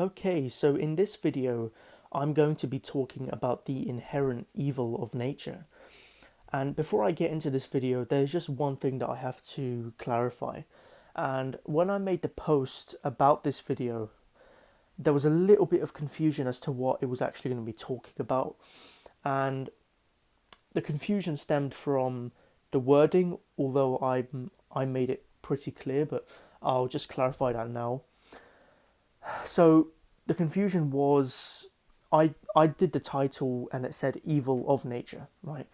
Okay, so in this video, I'm going to be talking about the inherent evil of nature. And before I get into this video, there's just one thing that I have to clarify. And when I made the post about this video, there was a little bit of confusion as to what it was actually going to be talking about. And the confusion stemmed from the wording, although I made it pretty clear, but I'll just clarify that now. So the confusion was I did the title and it said evil of nature, right?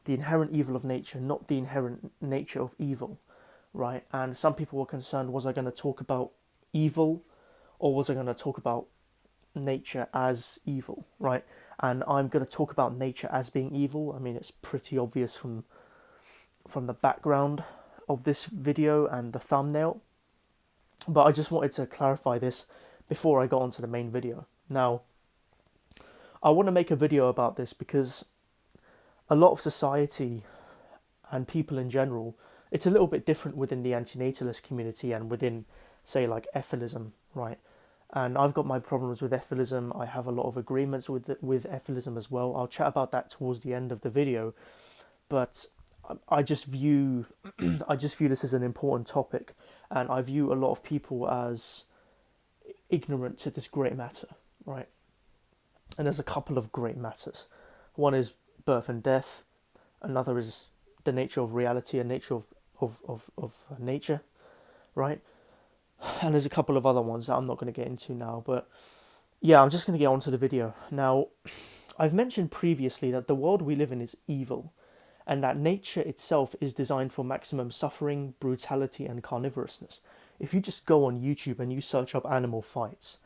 The inherent evil of nature, not the inherent nature of evil, right? And some people were concerned, was I going to talk about evil or was I going to talk about nature as evil, right? And I'm going to talk about nature as being evil. I mean, it's pretty obvious from the background of this video and the thumbnail, but I just wanted to clarify this before I got onto the main video. Now, I want to make a video about this because a lot of society and people in general, it's a little bit different within the antinatalist community and within, say, like ethylism, right? And I've got my problems with ethylism. I have a lot of agreements with ethylism as well. I'll chat about that towards the end of the video, but I just view I just view this as an important topic, and I view a lot of people as ignorant to this great matter, right? And there's a couple of great matters. One is birth and death. Another is the nature of reality and nature of nature, right? And there's a couple of other ones that I'm not going to get into now. But yeah, I'm just going to get on to the video. Now, I've mentioned previously that the world we live in is evil, and that nature itself is designed for maximum suffering, brutality, and carnivorousness. If you just go on YouTube and you search up animal fights,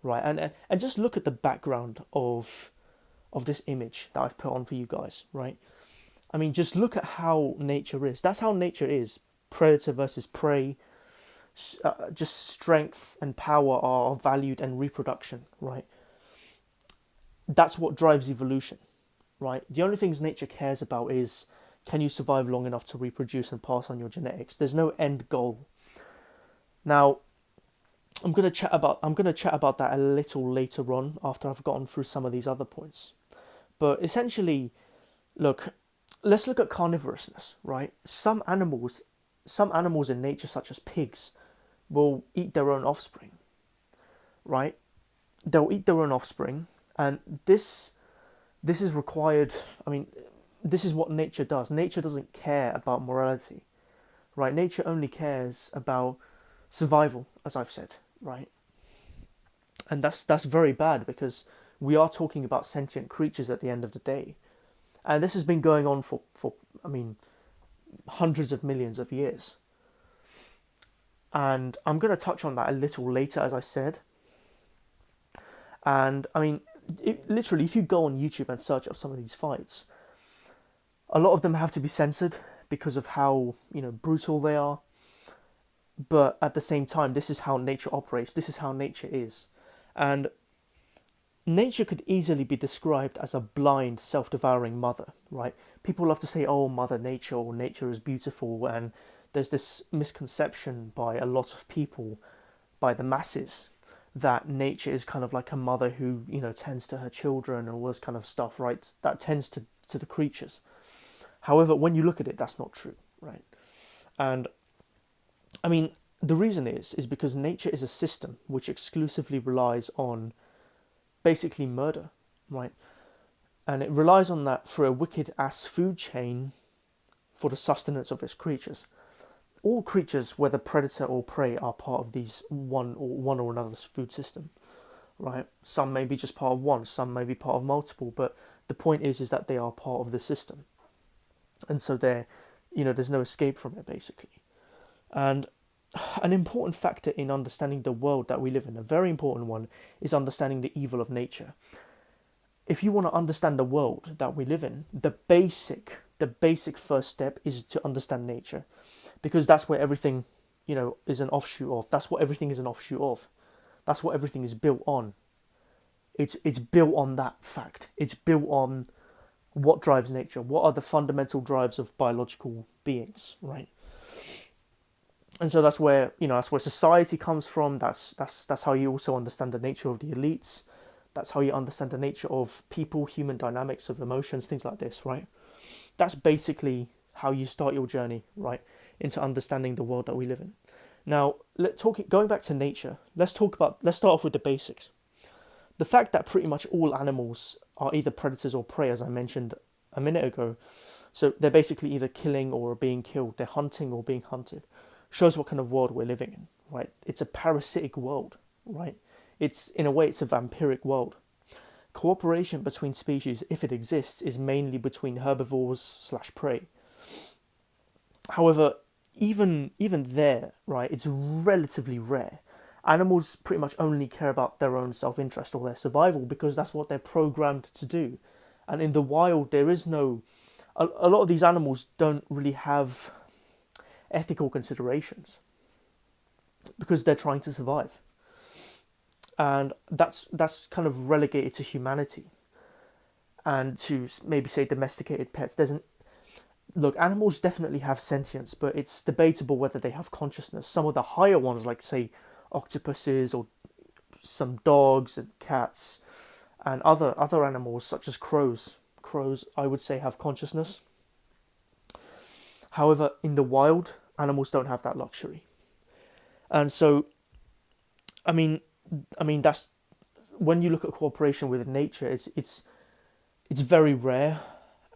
right, and just look at the background of this image that I've put on for you guys, right? I mean, just look at how nature is. That's how nature is. Predator versus prey. Just strength and power are valued, and reproduction, right? That's what drives evolution, right? The only things nature cares about is, can you survive long enough to reproduce and pass on your genetics? There's no end goal. Now, I'm gonna chat about that a little later on after I've gotten through some of these other points. But essentially, look, let's look at carnivorousness, right? Some animals in nature, such as pigs, will eat their own offspring, right? They'll eat their own offspring, and this is required. I mean, this is what nature does. Nature doesn't care about morality, right? Nature only cares about survival, as I've said, right? And that's very bad because we are talking about sentient creatures at the end of the day, and this has been going on for I mean, hundreds of millions of years. And I'm going to touch on that a little later, as I said. And I mean, literally, if you go on YouTube and search up some of these fights, a lot of them have to be censored because of how, brutal they are. But at the same time, this is how nature operates. This is how nature is. And nature could easily be described as a blind, self-devouring mother, right? People love to say, oh, Mother Nature, or nature is beautiful, and there's this misconception by a lot of people, by the masses, that nature is kind of like a mother who, tends to her children and all this kind of stuff, right? That tends to the creatures. However, when you look at it, that's not true, right? And I mean, the reason is because nature is a system which exclusively relies on basically murder, right? And it relies on that for a wicked ass food chain for the sustenance of its creatures. All creatures, whether predator or prey, are part of these one or another's food system, right? Some may be just part of one, some may be part of multiple, but the point is that they are part of the system, and so there's no escape from it basically. And an important factor in understanding the world that we live in, a very important one, is understanding the evil of nature. If you want to understand the world that we live in, the basic first step is to understand nature, because that's where everything, is an offshoot of. That's what everything is an offshoot of. That's what everything is built on. It's built on that fact. It's built on what drives nature. What are the fundamental drives of biological beings, right? And so that's where society comes from. That's how you also understand the nature of the elites. That's how you understand the nature of people, human dynamics, of emotions, things like this, right? That's basically how you start your journey, right, into understanding the world that we live in. Now, going back to nature, let's start off with the basics. The fact that pretty much all animals are either predators or prey, as I mentioned a minute ago, so they're basically either killing or being killed, they're hunting or being hunted, shows what kind of world we're living in, right? It's a parasitic world, right? In a way, it's a vampiric world. Cooperation between species, if it exists, is mainly between herbivores slash prey. However, even there, right, it's relatively rare. Animals pretty much only care about their own self-interest or their survival because that's what they're programmed to do. And in the wild, there is no. A lot of these animals don't really have ethical considerations because they're trying to survive, and that's kind of relegated to humanity and to maybe say domesticated pets. Look, animals definitely have sentience, but it's debatable whether they have consciousness. Some of the higher ones, like say octopuses or some dogs and cats and other animals such as crows I would say have consciousness. However, in the wild, animals don't have that luxury. And so, I mean, that's when you look at cooperation with nature, it's very rare,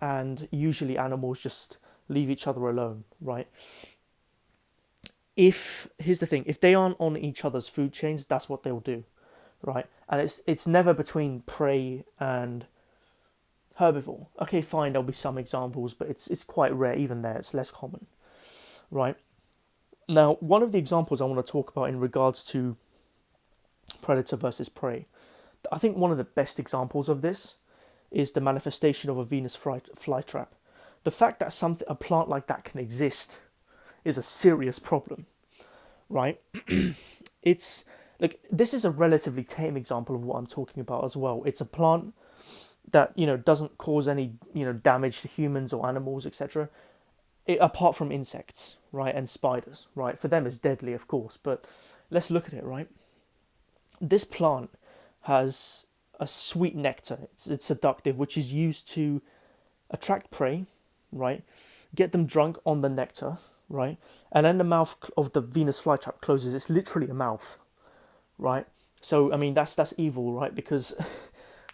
and usually animals just leave each other alone, right? If Here's the thing: if they aren't on each other's food chains, that's what they'll do, right? And it's never between prey and herbivore. Okay, fine, there'll be some examples, but it's quite rare. Even there, it's less common, right? Now, one of the examples I want to talk about in regards to predator versus prey, I think one of the best examples of this is the manifestation of a Venus flytrap. The fact that a plant like that can exist is a serious problem, right? It's like this is a relatively tame example of what I'm talking about as well. It's a plant that doesn't cause any damage to humans or animals, etc. Apart from insects, right, and spiders, right? For them, it's deadly, of course. But let's look at it, right? This plant has a sweet nectar. It's seductive, which is used to attract prey, right? Get them drunk on the nectar, right? And then the mouth of the Venus flytrap closes. It's literally a mouth, right? So I mean that's evil, right? Because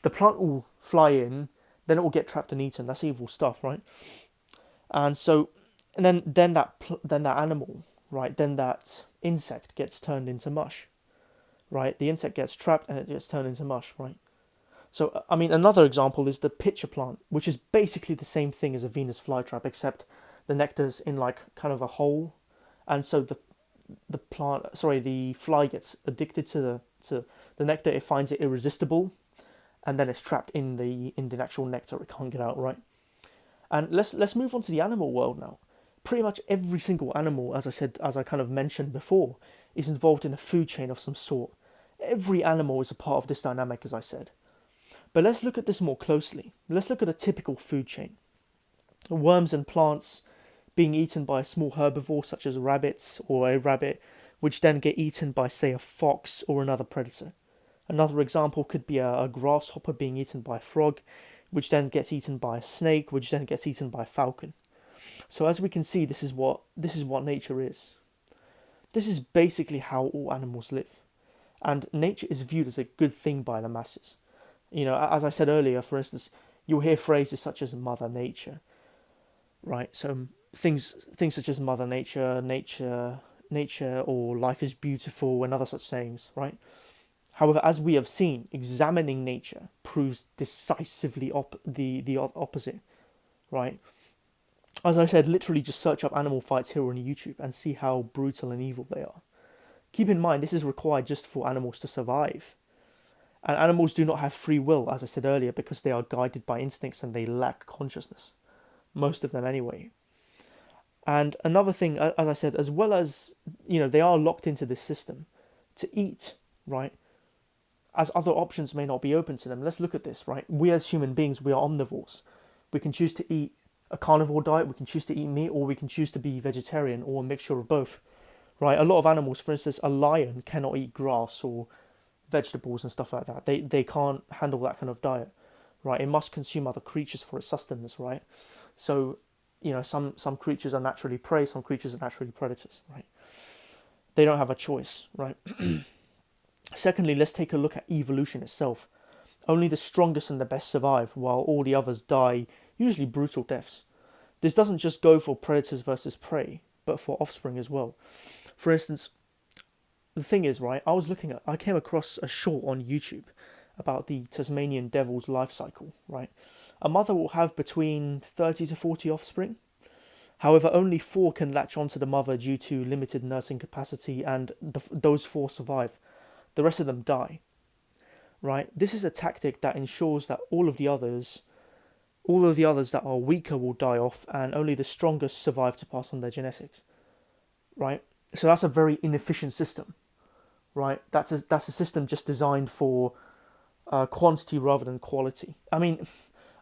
the plant will fly in, then it will get trapped and eaten. That's evil stuff, right? And so, and then that animal, right? Then that insect gets turned into mush, right? The insect gets trapped and it gets turned into mush, right? So, I mean, another example is the pitcher plant, which is basically the same thing as a Venus flytrap, except the nectar's in like kind of a hole, and so the fly gets addicted to the nectar. It finds it irresistible, and then it's trapped in the actual nectar. It can't get out, right? And let's move on to the animal world now. Pretty much every single animal, as I kind of mentioned before, is involved in a food chain of some sort. Every animal is a part of this dynamic, as I said. But let's look at this more closely. Let's look at a typical food chain. Worms and plants being eaten by a small herbivore such as rabbits or a rabbit, which then get eaten by, say, a fox or another predator. Another example could be a grasshopper being eaten by a frog, which then gets eaten by a snake, which then gets eaten by a falcon. So as we can see, this is what nature is. This is basically how all animals live. And nature is viewed as a good thing by the masses. As I said earlier, for instance, you'll hear phrases such as Mother Nature, right? So things such as Mother Nature, nature, or life is beautiful, and other such sayings, right? However, as we have seen, examining nature proves decisively the opposite, right? As I said, literally just search up animal fights here on YouTube and see how brutal and evil they are. Keep in mind, this is required just for animals to survive. And animals do not have free will, as I said earlier, because they are guided by instincts and they lack consciousness. Most of them anyway. And another thing, as I said, as well as, they are locked into this system to eat, right? As other options may not be open to them. Let's look at this, right? We as human beings, we are omnivores. We can choose to eat a carnivore diet, we can choose to eat meat, or we can choose to be vegetarian or a mixture of both, right? A lot of animals, for instance, a lion cannot eat grass or vegetables and stuff like that. They can't handle that kind of diet, right? It must consume other creatures for its sustenance, right? So, some creatures are naturally prey, some creatures are naturally predators, right? They don't have a choice, right? Secondly, let's take a look at evolution itself. Only the strongest and the best survive, while all the others die, usually brutal deaths. This doesn't just go for predators versus prey, but for offspring as well. For instance, the thing is, right, I came across a short on YouTube about the Tasmanian devil's life cycle, right? A mother will have between 30 to 40 offspring. However, only 4 can latch onto the mother due to limited nursing capacity, and those 4 survive. The rest of them die, right? This is a tactic that ensures that all of the others that are weaker will die off, and only the strongest survive to pass on their genetics, right? So that's a very inefficient system, right? That's a system just designed for quantity rather than quality. I mean,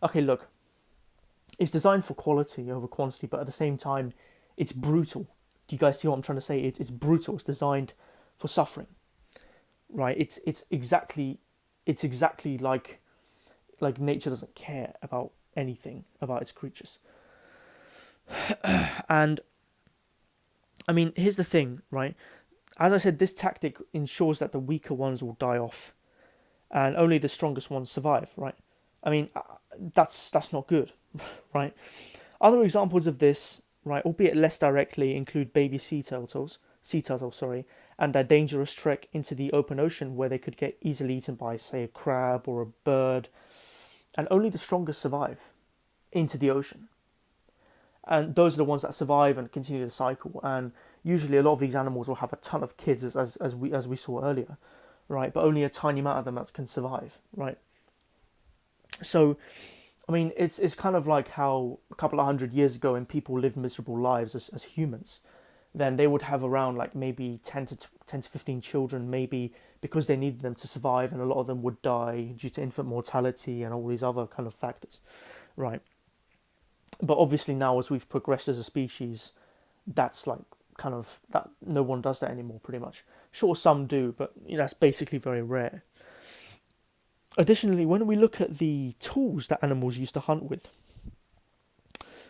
okay, look, it's designed for quality over quantity, but at the same time, it's brutal. Do you guys see what I'm trying to say? It's brutal. It's designed for suffering, right? It's exactly like nature doesn't care about anything about its creatures. And I mean, here's the thing, right? As I said, this tactic ensures that the weaker ones will die off, and only the strongest ones survive, right? I mean, that's not good, right? Other examples of this, right, albeit less directly, include baby sea turtles, sorry, and their dangerous trek into the open ocean where they could get easily eaten by, say, a crab or a bird, and only the strongest survive into the ocean. And those are the ones that survive and continue the cycle. And usually, a lot of these animals will have a ton of kids, as we saw earlier, right? But only a tiny amount of them that can survive, right? So, I mean, it's kind of like how a couple of 100 years ago, when people lived miserable lives as humans, then they would have around like maybe 10 to 15 children, maybe because they needed them to survive, and a lot of them would die due to infant mortality and all these other kind of factors, right? But obviously now, as we've progressed as a species, that's like kind of that no one does that anymore, pretty much. Sure, some do, but that's basically very rare. Additionally, when we look at the tools that animals used to hunt with,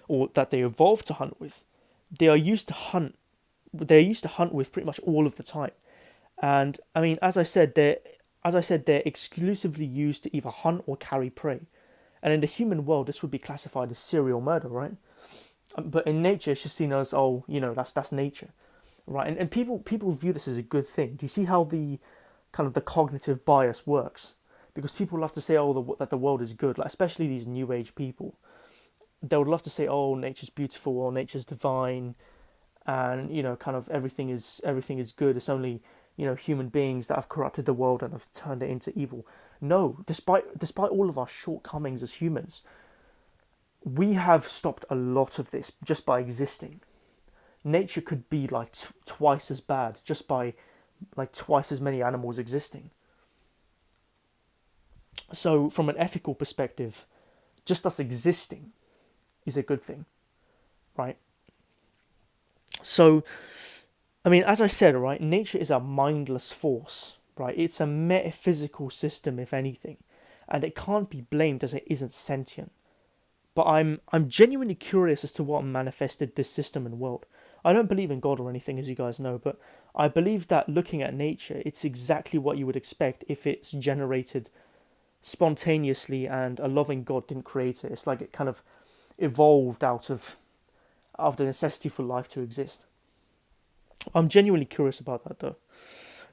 or that they evolved to hunt with, they are used to hunt. They're used to hunt with pretty much all of the time, and I mean, they're exclusively used to either hunt or carry prey. And in the human world, this would be classified as serial murder, right? But in nature, it's just seen as, oh, that's nature, right? And people view this as a good thing. Do you see how the kind of the cognitive bias works? Because people love to say, oh, that the world is good, like especially these new age people. They would love to say, oh, nature's beautiful, or nature's divine, and kind of everything is good. It's only human beings that have corrupted the world and have turned it into evil. No, despite all of our shortcomings as humans, we have stopped a lot of this just by existing. Nature could be like twice as bad just by like twice as many animals existing. So from an ethical perspective, just us existing is a good thing, right? So, I mean, as I said, right, nature is a mindless force, right? It's a metaphysical system, if anything, and it can't be blamed as it isn't sentient. But I'm genuinely curious as to what manifested this system and world. I don't believe in God or anything, as you guys know, but I believe that looking at nature, it's exactly what you would expect if it's generated spontaneously and a loving God didn't create it. It's like it kind of evolved out of the necessity for life to exist. I'm genuinely curious about that, though.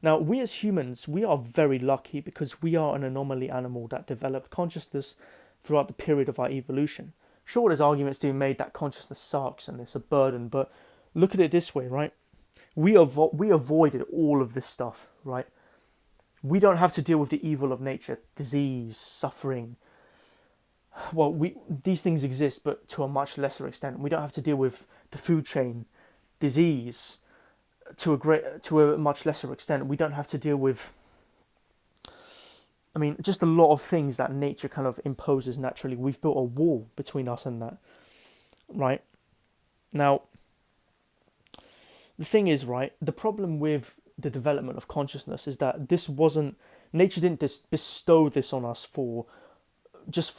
Now, we as humans, we are very lucky because we are an anomaly animal that developed consciousness throughout the period of our evolution. Sure, there's arguments to be made that consciousness sucks and it's a burden, but look at it this way, right? We avoided all of this stuff, right? We don't have to deal with the evil of nature, disease, suffering. Well, these things exist, but to a much lesser extent. We don't have to deal with the food chain, disease, to a much lesser extent. We don't have to deal with, I mean, just a lot of things that nature kind of imposes naturally. We've built a wall between us and that, right? Now, the thing is, right, the problem with the development of consciousness is that this wasn't, nature didn't bestow this on us just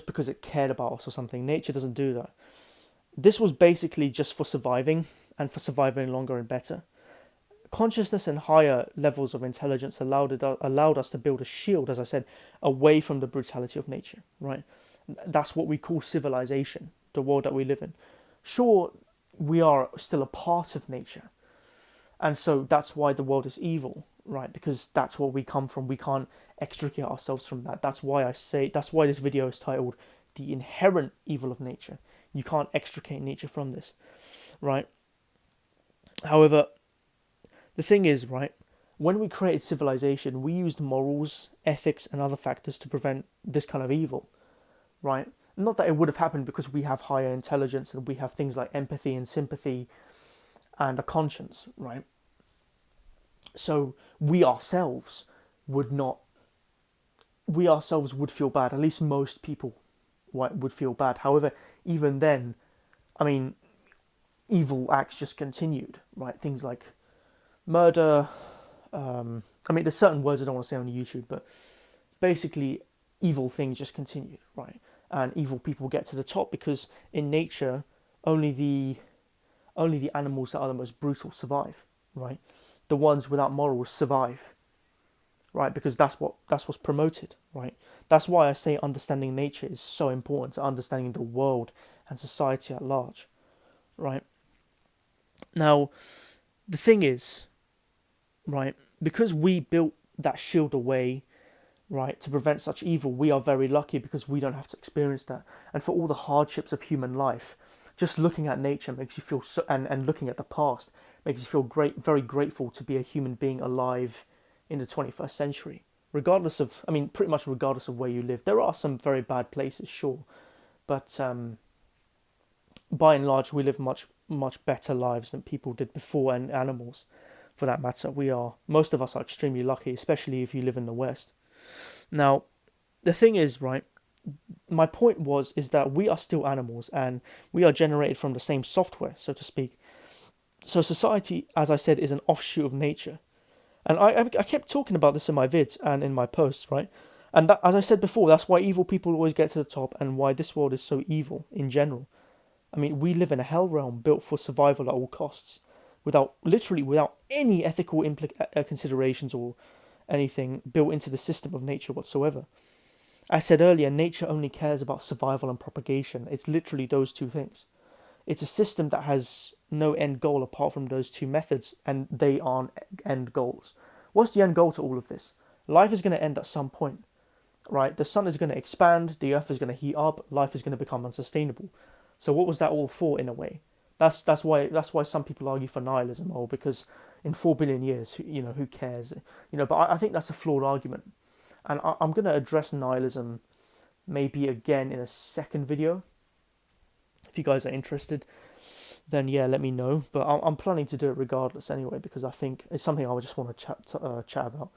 because it cared about us or something. Nature doesn't do that. This was basically just for surviving, and for surviving longer and better. Consciousness and higher levels of intelligence allowed us to build a shield, as I said, away from the brutality of nature, right? That's what we call civilization, the world that we live in. Sure, we are still a part of nature, and so that's why the world is evil, right? Because that's where we come from. We can't extricate ourselves from that. That's why this video is titled The Inherent Evil of Nature. You can't extricate nature from this, right? However, the thing is, right, when we created civilization, we used morals, ethics, and other factors to prevent this kind of evil, right? Not that it would have happened because we have higher intelligence and we have things like empathy and sympathy and a conscience, right? So would not, we ourselves would feel bad. At least most people would feel bad. However, even then, I mean, evil acts just continued, right? Things like murder. I mean, there's certain words I don't want to say on YouTube, but basically, evil things just continued, right? And evil people get to the top because in nature, only the animals that are the most brutal survive, right? The ones without morals survive, right? Because that's what's promoted, right? That's why I say understanding nature is so important to understanding the world and society at large, right? Now, the thing is, right, because we built that shield away, right, to prevent such evil, we are very lucky because we don't have to experience that. And for all the hardships of human life, just looking at nature makes you feel so, and looking at the past makes you feel very grateful to be a human being alive in the 21st century. Regardless of, I mean, pretty much regardless of where you live. There are some very bad places, sure, but by and large, we live much better lives than people did before, and animals, for that matter. Most of us are extremely lucky, especially if you live in the West. Now, the thing is, right, my point is that we are still animals and we are generated from the same software, so to speak. So society, as I said, is an offshoot of nature. And I kept talking about this in my vids and in my posts, right? And that, as I said before, that's why evil people always get to the top and why this world is so evil in general. I mean, we live in a hell realm built for survival at all costs, without any ethical considerations or anything built into the system of nature whatsoever. I said earlier, nature only cares about survival and propagation. It's literally those two things. It's a system that has no end goal apart from those two methods, and they aren't end goals. What's the end goal to all of this? Life is going to end at some point, right? The sun is going to expand, the earth is going to heat up, life is going to become unsustainable. So what was that all for, in a way? That's why some people argue for nihilism, or because in 4 billion years, who cares? But I think that's a flawed argument, and I'm going to address nihilism maybe again in a second video. If you guys are interested, then yeah, let me know. But I'm planning to do it regardless anyway, because I think it's something I would just want to chat about.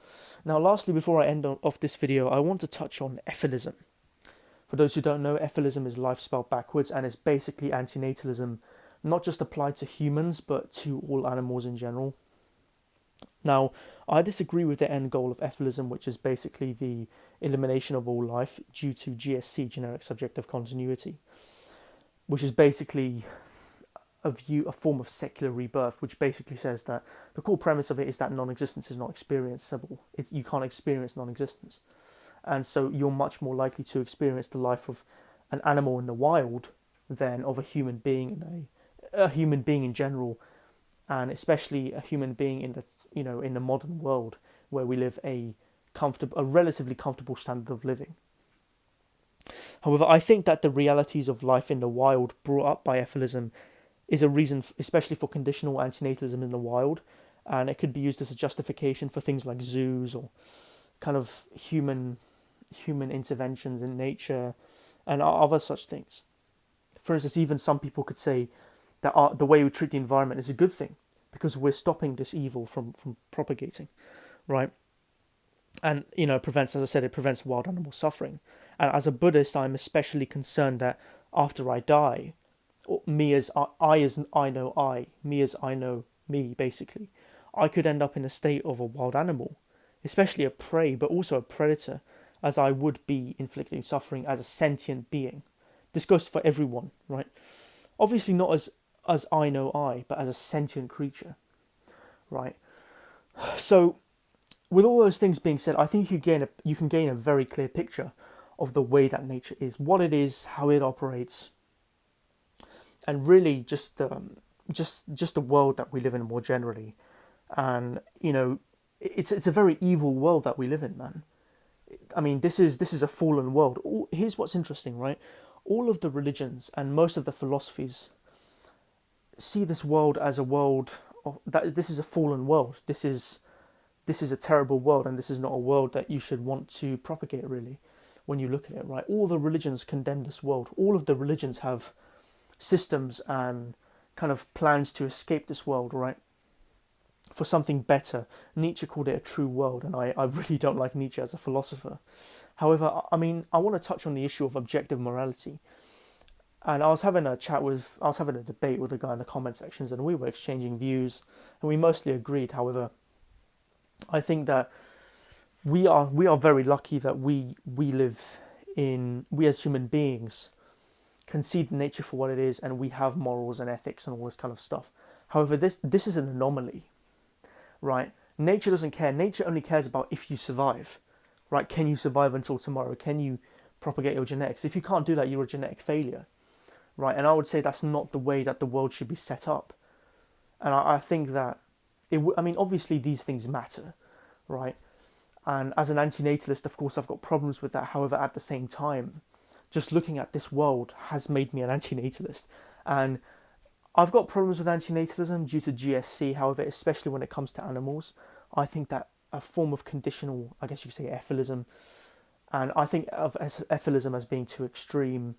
Now, lastly, before I end off this video, I want to touch on ephilism. For those who don't know, ephilism is life spelled backwards, and it's basically antinatalism, not just applied to humans, but to all animals in general. Now, I disagree with the end goal of ephilism, which is basically the elimination of all life due to GSC, generic subjective continuity, which is basically a form of secular rebirth, which basically says that the core premise of it is that non-existence is not experienceable. You can't experience non-existence. And so you're much more likely to experience the life of an animal in the wild than of a human being in general, and especially a human being in the modern world where we live a relatively comfortable standard of living. However, I think that the realities of life in the wild brought up by ephilism is a reason, especially for conditional antinatalism in the wild, and it could be used as a justification for things like zoos or kind of human interventions in nature and other such things. For instance, even some people could say that the way we treat the environment is a good thing because we're stopping this evil from propagating, right? And it prevents, as I said, it prevents wild animal suffering. And as a Buddhist, I'm especially concerned that after I die, me as I know me basically, I could end up in a state of a wild animal, especially a prey, but also a predator, as I would be inflicting suffering as a sentient being. This goes for everyone, right? Obviously not as I know I, but as a sentient creature, right? So with all those things being said, I think you can gain a very clear picture of the way that nature is, what it is, how it operates, and really just the world that we live in more generally. And it's a very evil world that we live in, man. I mean, this is a fallen world. Here's what's interesting, right? All of the religions and most of the philosophies see this world as a world that this is a fallen world. This is a terrible world, and this is not a world that you should want to propagate, really, when you look at it, right? All the religions condemn this world. All of the religions have systems and kind of plans to escape this world, right? For something better. Nietzsche called it a true world, and I really don't like Nietzsche as a philosopher. However, I mean, I want to touch on the issue of objective morality. And I was having a debate with a guy in the comment sections, and we were exchanging views, and we mostly agreed. However, I think that we are very lucky that we as human beings can see nature for what it is, and we have morals and ethics and all this kind of stuff. However, this is an anomaly, right? Nature doesn't care. Nature only cares about if you survive, right? Can you survive until tomorrow? Can you propagate your genetics? If you can't do that, you're a genetic failure, right? And I would say that's not the way that the world should be set up. And I think that I mean, obviously these things matter, right? And as an anti-natalist, of course, I've got problems with that. However, at the same time, just looking at this world has made me an anti-natalist. And I've got problems with antinatalism due to GSC. However, especially when it comes to animals, I think that a form of conditional, I guess you could say, ethylism, and I think of ethylism as being too extreme.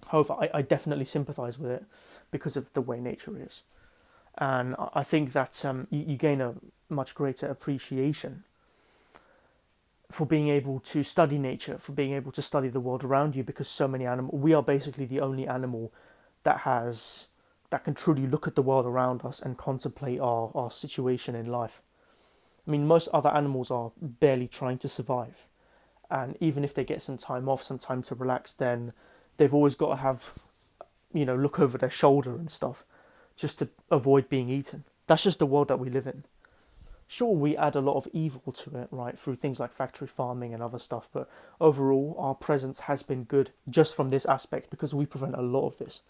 However, I definitely sympathise with it because of the way nature is. And I think that you gain a much greater appreciation for being able to study nature, for being able to study the world around you, because so many animals, we are basically the only animal that can truly look at the world around us and contemplate our situation in life. I mean, most other animals are barely trying to survive. And even if they get some time off, some time to relax, then they've always got to have, look over their shoulder and stuff just to avoid being eaten. That's just the world that we live in. Sure, we add a lot of evil to it, right, through things like factory farming and other stuff, but overall, our presence has been good just from this aspect because we prevent a lot of this.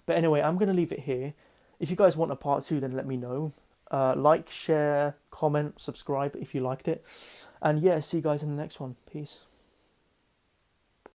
But anyway, I'm going to leave it here. If you guys want a part 2, then let me know. Like, share, comment, subscribe if you liked it. And yeah, see you guys in the next one. Peace.